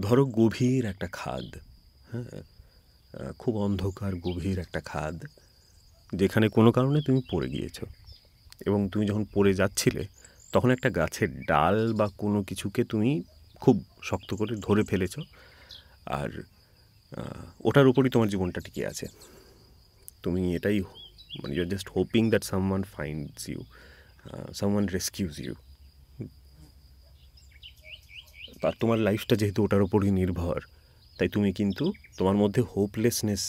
ধরো গভীর একটা খাদ, হ্যাঁ, খুব অন্ধকার গভীর একটা খাদ, যেখানে কোনো কারণে তুমি পড়ে গিয়েছো, এবং তুমি যখন পড়ে যাচ্ছিলে তখন একটা গাছের ডাল বা কোনো কিছুকে তুমি খুব শক্ত করে ধরে ফেলেছো, আর ওটার উপরই তোমার জীবনটা টিকে আছে। তুমি এটাই মানে you are just hoping that someone finds you, someone rescues you. আর তোমার লাইফটা যেহেতু ওটার ওপরই নির্ভর, তাই তুমি কিন্তু তোমার মধ্যে হোপলেসনেস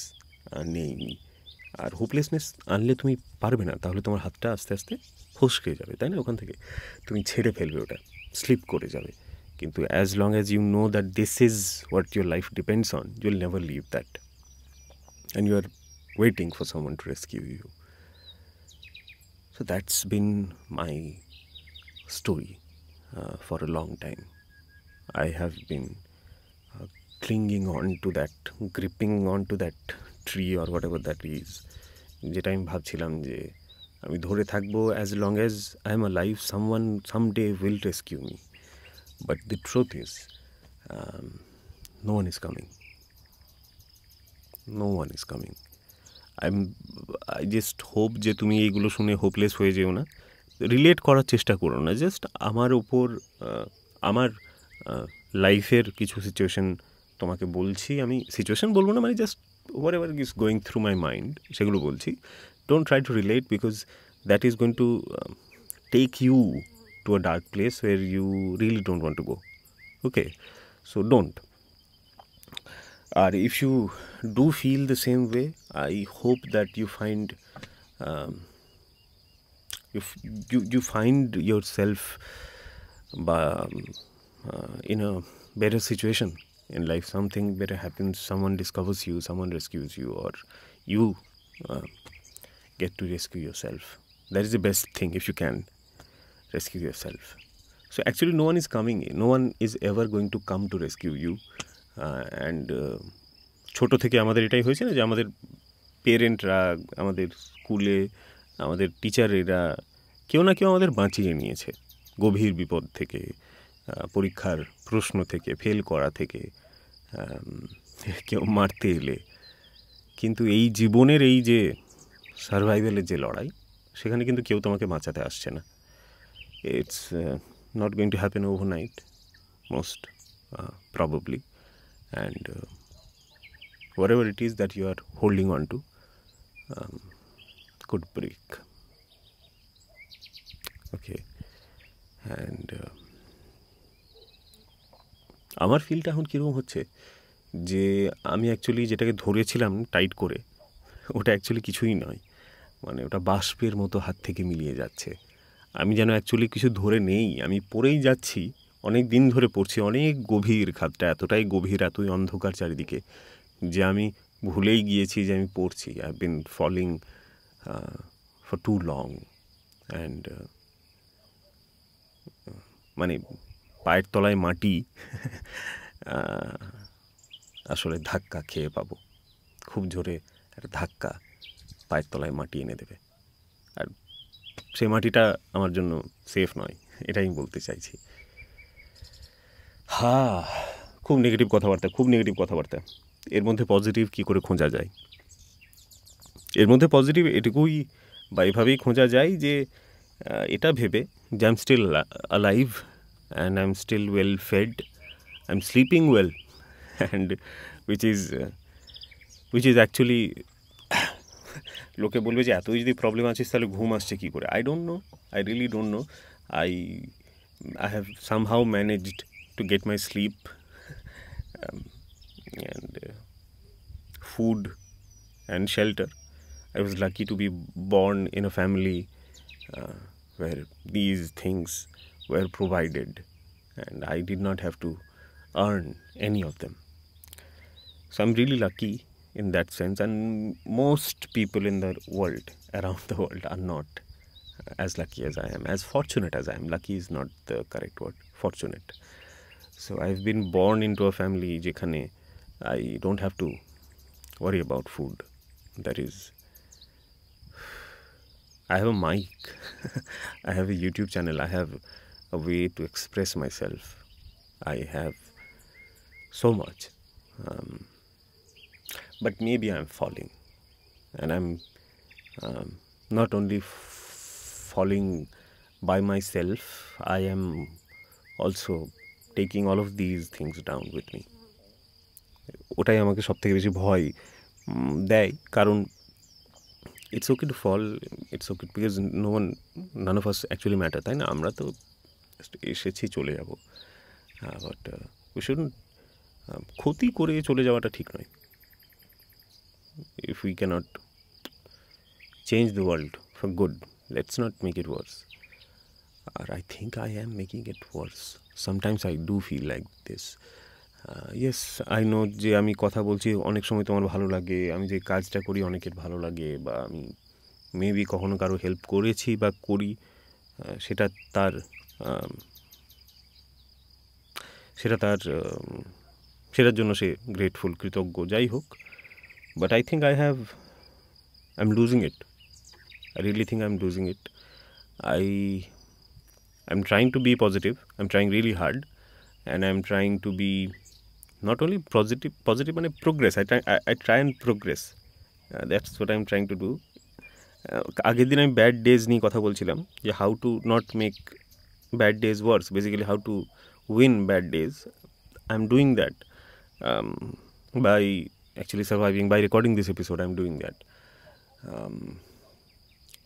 নেই। আর হোপলেসনেস আনলে তুমি পারবে না, তাহলে তোমার হাতটা আস্তে আস্তে ফসকে যাবে, তাই না? ওখান থেকে তুমি ছেড়ে ফেলবে, ওটা স্লিপ করে যাবে। কিন্তু as long as you know that this is what your life depends on, you will never leave that, and you are waiting for someone to rescue you. So that's been my story for a long time. I have been clinging on to that, gripping on to that tree or whatever that is, যেটা আমি ভাবছিলাম যে আমি ধরে থাকবো as long as I am alive, someone someday will rescue me. But the truth is, no one is coming. No one is coming. I just hope যে তুমি এইগুলো শুনে হোপলেস হয়ে যেও না, রিলেট করার চেষ্টা করো না। জাস্ট আমার ওপর আমার লাইফের কিছু সিচুয়েশন তোমাকে বলছি, আমি সিচুয়েশন বলবো না, মানে just whatever is going through my mind সেগুলো বলছি। Don't try to relate, because that is going to take you to a dark place where you really don't want to go. Okay, so don't. Or if you do feel the same way, I hope that you find you find yourself in a better situation in life. Something better happens, someone discovers you, someone rescues you, or you get to rescue yourself. That is the best thing, if you can rescue yourself. So actually no one is coming, no one is ever going to come to rescue you. And ছোটো থেকে আমাদের এটাই হয়েছে না, যে আমাদের পেরেন্টরা, আমাদের স্কুলে আমাদের টিচারেরা কেউ না কেউ আমাদের বাঁচিয়ে নিয়েছে গভীর বিপদ থেকে, পরীক্ষার প্রশ্ন থেকে, ফেল করা থেকে, কেউ মারতে এলে। কিন্তু এই জীবনের এই যে সার্ভাইভালের যে লড়াই, সেখানে কিন্তু কেউ তোমাকে বাঁচাতে আসছে না। It's not going to happen overnight, most probably. And whatever it is that you are holding on to could break. Okay, and আমার ফিলটা এখন কীরকম হচ্ছে, যে আমি অ্যাকচুয়ালি যেটাকে ধরেছিলাম টাইট করে, ওটা অ্যাকচুয়ালি কিছুই নয়, মানে ওটা বাষ্পের মতো হাত থেকে মিলিয়ে যাচ্ছে। আমি যেন অ্যাকচুয়ালি কিছু ধরে নেই, আমি পড়েই যাচ্ছি, অনেক দিন ধরে পড়ছি, অনেক গভীর খাতটা, এতটাই গভীর, এতই অন্ধকার চারিদিকে, যে আমি ভুলেই গিয়েছি যে আমি পড়ছি। I have been falling for too long, and মানে পায়ের তলায় মাটি আসলে ধাক্কা খেয়ে পাবো, খুব জোরে একটা ধাক্কা পায়ের তলায় মাটি এনে দেবে, আর সেই মাটিটা আমার জন্য সেফ নয়, এটাই আমি বলতে চাইছি। খুব নেগেটিভ কথাবার্তা, খুব নেগেটিভ কথাবার্তা। এর মধ্যে পজিটিভ কী করে খোঁজা যায়? এর মধ্যে পজিটিভ এটুকুই বা এভাবেই খোঁজা যায় যে এটা ভেবে যে I am still alive, and I am still well fed, I am sleeping well, and which is actually, লোকে বলবে যে এতই যদি প্রবলেম আছিস তাহলে ঘুম আসছে কী করে? I don't know, I really don't know. I have somehow managed to get my sleep and food and shelter. I was lucky to be born in a family where these things were provided, and I did not have to earn any of them. So I'm really lucky in that sense, and most people in the world, around the world, are not as lucky as I am, as fortunate as I am. Lucky is not the correct word, fortunate. So I've been born into a family যেখানে I don't have to worry about food. That is, I have a mic, I have a YouTube channel, I have a way to express myself, I have so much. Um, but maybe I'm falling, and I'm not only falling by myself, I am also taking all of these things down with me. ওটাই আমাকে সব থেকে বেশি ভয় দেয়, কারণ it's okay to fall, it's okay because none of us actually matter, তাই না? আমরা তো এসেছি, চলে যাব, বাট উই শুডন্ট ক্ষতি করে চলে যাওয়াটা ঠিক নয়। If we can't change the world for good, let's not make it worse. আর I think I am making it worse. Sometimes I do feel like this. Yes, I know যে আমি কথা বলছি অনেক সময় তোমার ভালো লাগে, আমি যে কাজটা করি অনেকের ভালো লাগে, বা আমি মেবি কখনো কারো হেল্প করেছি বা করি, সেটা তার সেটার জন্য সে গ্রেটফুল, কৃতজ্ঞ, যাই হোক। But I think I am losing it. I really think I'm losing it. I'm trying to be positive. I'm trying really hard, and I'm trying to be not only positive and progress. I try and progress. That's what I'm trying to do. আগের দিন আমি bad days নিয়ে কথা বলছিলাম, যে how to not make bad days worse, basically how to win bad days. I am doing that by actually surviving, by recording this episode. I'm doing that.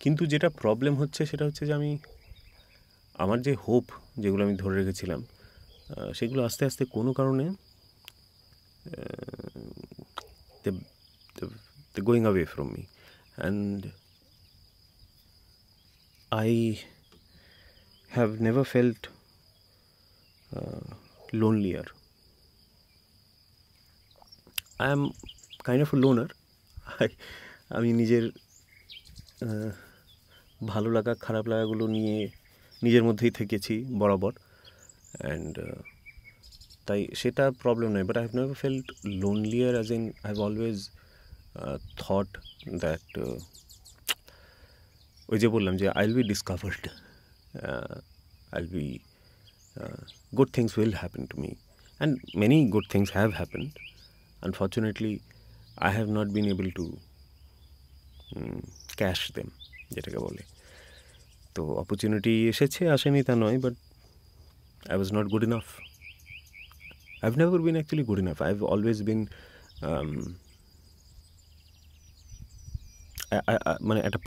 কিন্তু যেটা problem হচ্ছে সেটা হচ্ছে যে আমার যে হোপ, যেগুলো আমি ধরে রেখেছিলাম, সেগুলো আস্তে আস্তে কোনো কারণে going away from me, and I have never felt lonelier. I am kind of a loner. আমি নিজের ভালো লাগা খারাপ লাগাগুলো নিয়ে নিজের মধ্যেই থেকেছি বরাবর, অ্যান্ড তাই সেটা প্রবলেম নয়। But I have never felt lonelier, as in I have always thought that, ওই যে বললাম যে I will be discovered, I will be, good things will happen to me, and many good things have happened. Unfortunately, I have not been able to cash them, যেটাকে বলে। তো opportunity এসেছে, আসেনি তা নয়, but I was not good enough. I have never been actually good enough. I have always been, মানে একটা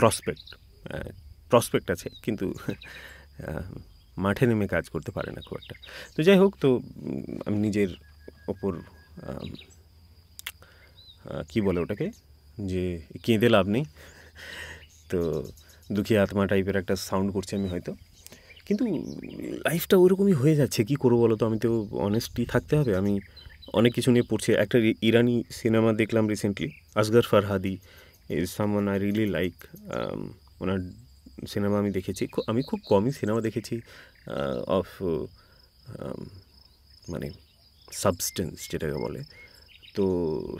prospect আছে, কিন্তু মাঠে নেমে কাজ করতে পারে না খুব একটা। তো যাই হোক, তো আমি নিজের ওপর কী বলে ওটাকে, যে কেঁদে লাভ নেই, তো দুঃখী আত্মা টাইপের একটা সাউন্ড করছি আমি হয়তো, কিন্তু লাইফটা ওরকমই হয়ে যাচ্ছে। কী করবো বলো তো? আমি তো অনেস্টলি থাকতে হবে। আমি অনেক কিছু নিয়ে পড়ছি। একটা ইরানি সিনেমা দেখলাম recently, Asghar Farhadi is someone I really like. ওনার সিনেমা আমি দেখেছি। আমি খুব কমই সিনেমা দেখেছি অফ মানে সাবস্টেন্স যেটাকে বলে। তো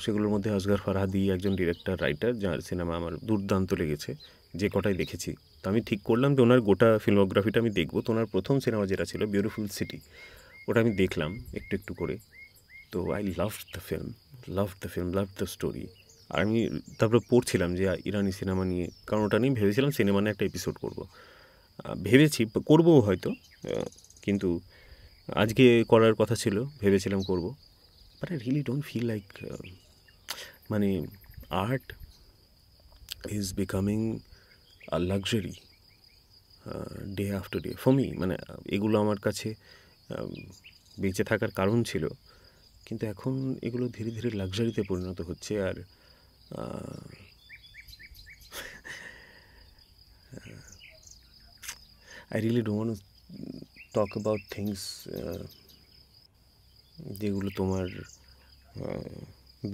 সেগুলোর মধ্যে আসগর ফারহাদি একজন ডিরেক্টর, রাইটার, যার সিনেমা আমার দুর্দান্ত লেগেছে, যে কটাই দেখেছি। তো আমি ঠিক করলাম যে ওনার গোটা ফিল্মোগ্রাফিটা আমি দেখবো। তো ওনার প্রথম সিনেমা যেটা ছিল বিউটিফুল সিটি, ওটা আমি দেখলাম একটু একটু করে। তো I love the film, love the story. আর আমি তারপরে পড়ছিলাম যে ইরানি সিনেমা নিয়ে, কারণ ওটা নিয়ে ভেবেছিলাম সিনেমা নিয়ে একটা এপিসোড করবো, ভেবেছি করবও হয়তো, কিন্তু আজকে করার কথা ছিল, ভেবেছিলাম করবো। But I really don't feel like, মানে art is becoming a luxury day after day for me. মানে এগুলো আমার কাছে বেঁচে থাকার কারণ ছিল, কিন্তু এখন এগুলো ধীরে ধীরে লাক্সারিতে পরিণত হচ্ছে। আর I really don't want to talk about things যেগুলো তোমার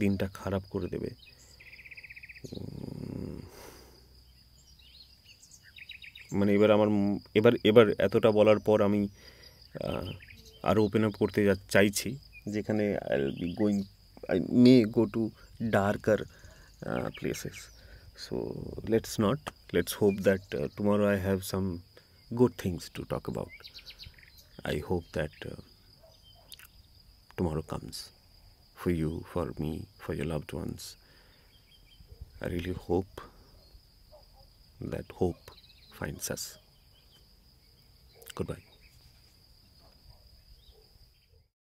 দিনটা খারাপ করে দেবে। মানে এবার এতটা বলার পর আমি আরও ওপেন আপ করতে চাইছি, যেখানে I may go to darker places. So let's hope that tomorrow I have some good things to talk about. I hope that tomorrow comes. for you, for me, for your loved ones. I really hope that hope finds us. Goodbye.